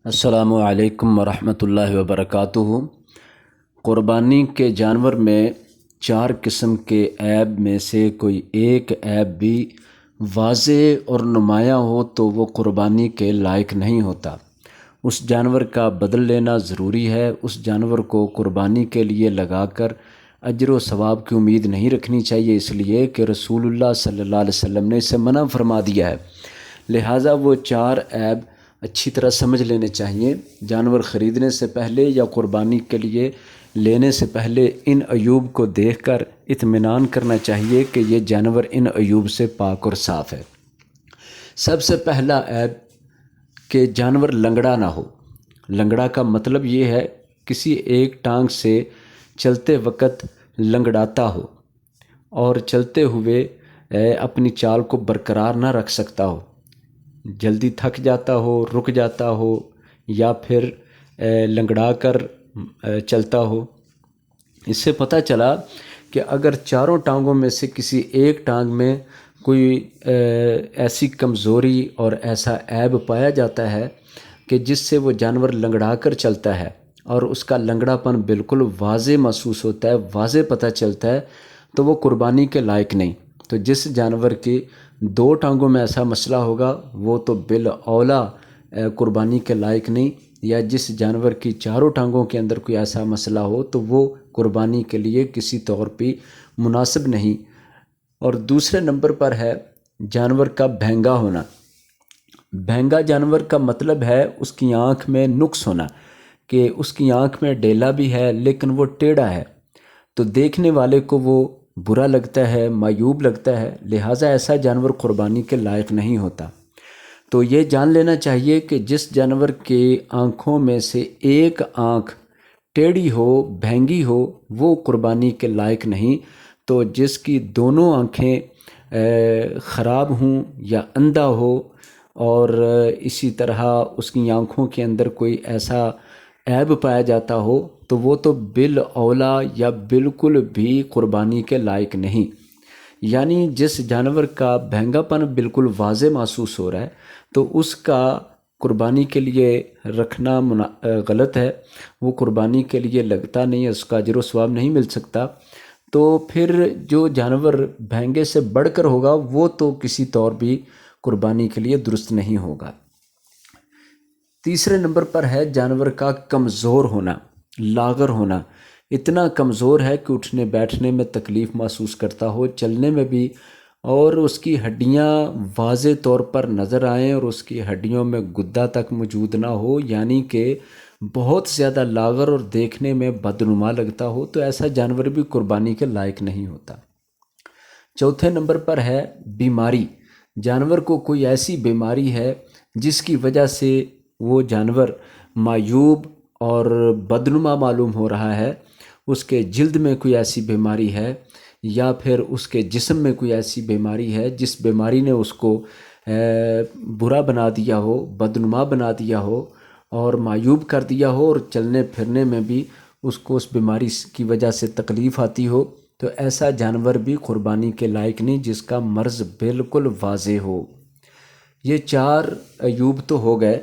السلام علیکم ورحمۃ اللہ وبرکاتہ۔ قربانی کے جانور میں 4 قسم کے عیب میں سے کوئی ایک عیب بھی واضح اور نمایاں ہو تو وہ قربانی کے لائق نہیں ہوتا۔ اس جانور کا بدل لینا ضروری ہے۔ اس جانور کو قربانی کے لیے لگا کر اجر و ثواب کی امید نہیں رکھنی چاہیے، اس لیے کہ رسول اللہ صلی اللہ علیہ وسلم نے اسے منع فرما دیا ہے۔ لہٰذا وہ 4 عیب اچھی طرح سمجھ لینے چاہیے۔ جانور خریدنے سے پہلے یا قربانی کے لیے لینے سے پہلے ان عیوب کو دیکھ کر اطمینان کرنا چاہیے کہ یہ جانور ان عیوب سے پاک اور صاف ہے۔ سب سے پہلا عیب کہ جانور لنگڑا نہ ہو۔ لنگڑا کا مطلب یہ ہے کسی ایک ٹانگ سے چلتے وقت لنگڑاتا ہو اور چلتے ہوئے اپنی چال کو برقرار نہ رکھ سکتا ہو، جلدی تھک جاتا ہو، رک جاتا ہو یا پھر لنگڑا کر چلتا ہو۔ اس سے پتہ چلا کہ اگر چاروں ٹانگوں میں سے کسی ایک ٹانگ میں کوئی ایسی کمزوری اور ایسا عیب پایا جاتا ہے کہ جس سے وہ جانور لنگڑا کر چلتا ہے اور اس کا لنگڑا پن بالکل واضح محسوس ہوتا ہے، واضح پتہ چلتا ہے، تو وہ قربانی کے لائق نہیں۔ تو جس جانور کی 2 ٹانگوں میں ایسا مسئلہ ہوگا وہ تو بالاولیٰ قربانی کے لائق نہیں، یا جس جانور کی 4 ٹانگوں کے اندر کوئی ایسا مسئلہ ہو تو وہ قربانی کے لیے کسی طور پہ مناسب نہیں۔ اور دوسرے نمبر پر ہے جانور کا بھینگا ہونا۔ بھینگا جانور کا مطلب ہے اس کی آنکھ میں نقص ہونا، کہ اس کی آنکھ میں ڈیلا بھی ہے لیکن وہ ٹیڑھا ہے، تو دیکھنے والے کو وہ برا لگتا ہے، معیوب لگتا ہے، لہٰذا ایسا جانور قربانی کے لائق نہیں ہوتا۔ تو یہ جان لینا چاہیے کہ جس جانور کے آنکھوں میں سے ایک آنکھ ٹیڑھی ہو، بھینگی ہو، وہ قربانی کے لائق نہیں۔ تو جس کی دونوں آنکھیں خراب ہوں یا اندھا ہو اور اسی طرح اس کی آنکھوں کے اندر کوئی ایسا عیب پایا جاتا ہو تو وہ تو بالاولیٰ یا بالکل بھی قربانی کے لائق نہیں۔ یعنی جس جانور کا بھینگا پن بالکل واضح محسوس ہو رہا ہے تو اس کا قربانی کے لیے رکھنا غلط ہے، وہ قربانی کے لیے لگتا نہیں ہے، اس کا اجر و ثواب نہیں مل سکتا۔ تو پھر جو جانور بھینگے سے بڑھ کر ہوگا وہ تو کسی طور بھی قربانی کے لیے درست نہیں ہوگا۔ تیسرے نمبر پر ہے جانور کا کمزور ہونا، لاغر ہونا۔ اتنا کمزور ہے کہ اٹھنے بیٹھنے میں تکلیف محسوس کرتا ہو، چلنے میں بھی، اور اس کی ہڈیاں واضح طور پر نظر آئیں اور اس کی ہڈیوں میں گدا تک موجود نہ ہو، یعنی کہ بہت زیادہ لاغر اور دیکھنے میں بدنما لگتا ہو، تو ایسا جانور بھی قربانی کے لائق نہیں ہوتا۔ چوتھے نمبر پر ہے بیماری۔ جانور کو کوئی ایسی بیماری ہے جس کی وجہ سے وہ جانور معیوب اور بدنما معلوم ہو رہا ہے، اس کے جلد میں کوئی ایسی بیماری ہے یا پھر اس کے جسم میں کوئی ایسی بیماری ہے جس بیماری نے اس کو برا بنا دیا ہو، بدنما بنا دیا ہو اور معیوب کر دیا ہو، اور چلنے پھرنے میں بھی اس کو اس بیماری کی وجہ سے تکلیف آتی ہو، تو ایسا جانور بھی قربانی کے لائق نہیں جس کا مرض بالکل واضح ہو۔ یہ 4 عیوب تو ہو گئے۔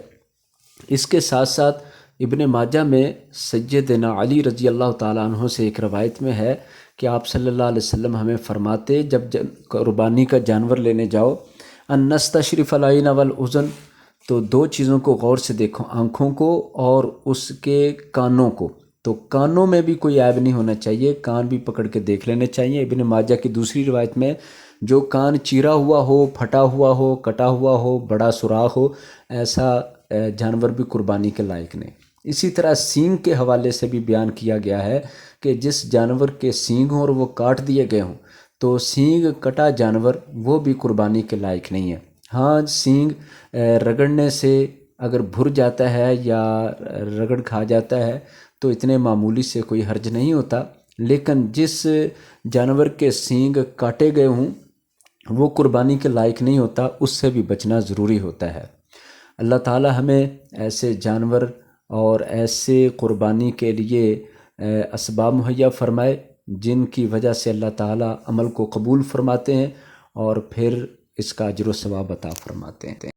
اس کے ساتھ ساتھ ابن ماجہ میں سیدنا علی رضی اللہ تعالیٰ عنہ سے ایک روایت میں ہے کہ آپ صلی اللہ علیہ وسلم ہمیں فرماتے جب قربانی کا جانور لینے جاؤ، ان نستشرف العین والاذن، تو 2 چیزوں کو غور سے دیکھو، آنکھوں کو اور اس کے کانوں کو۔ تو کانوں میں بھی کوئی عیب نہیں ہونا چاہیے، کان بھی پکڑ کے دیکھ لینے چاہیے۔ ابن ماجہ کی دوسری روایت میں جو کان چیرا ہوا ہو، پھٹا ہوا ہو، کٹا ہوا ہو، بڑا سوراخ ہو، ایسا جانور بھی قربانی کے لائق نہیں۔ اسی طرح سینگ کے حوالے سے بھی بیان کیا گیا ہے کہ جس جانور کے سینگ ہوں اور وہ کاٹ دیے گئے ہوں تو سینگ کٹا جانور وہ بھی قربانی کے لائق نہیں ہے۔ ہاں، سینگ رگڑنے سے اگر بھر جاتا ہے یا رگڑ کھا جاتا ہے تو اتنے معمولی سے کوئی حرج نہیں ہوتا، لیکن جس جانور کے سینگ کاٹے گئے ہوں وہ قربانی کے لائق نہیں ہوتا، اس سے بھی بچنا ضروری ہوتا ہے۔ اللہ تعالی ہمیں ایسے جانور اور ایسے قربانی کے لیے اسباب مہیا فرمائے جن کی وجہ سے اللہ تعالی عمل کو قبول فرماتے ہیں اور پھر اس کا اجر و ثواب عطا فرماتے ہیں۔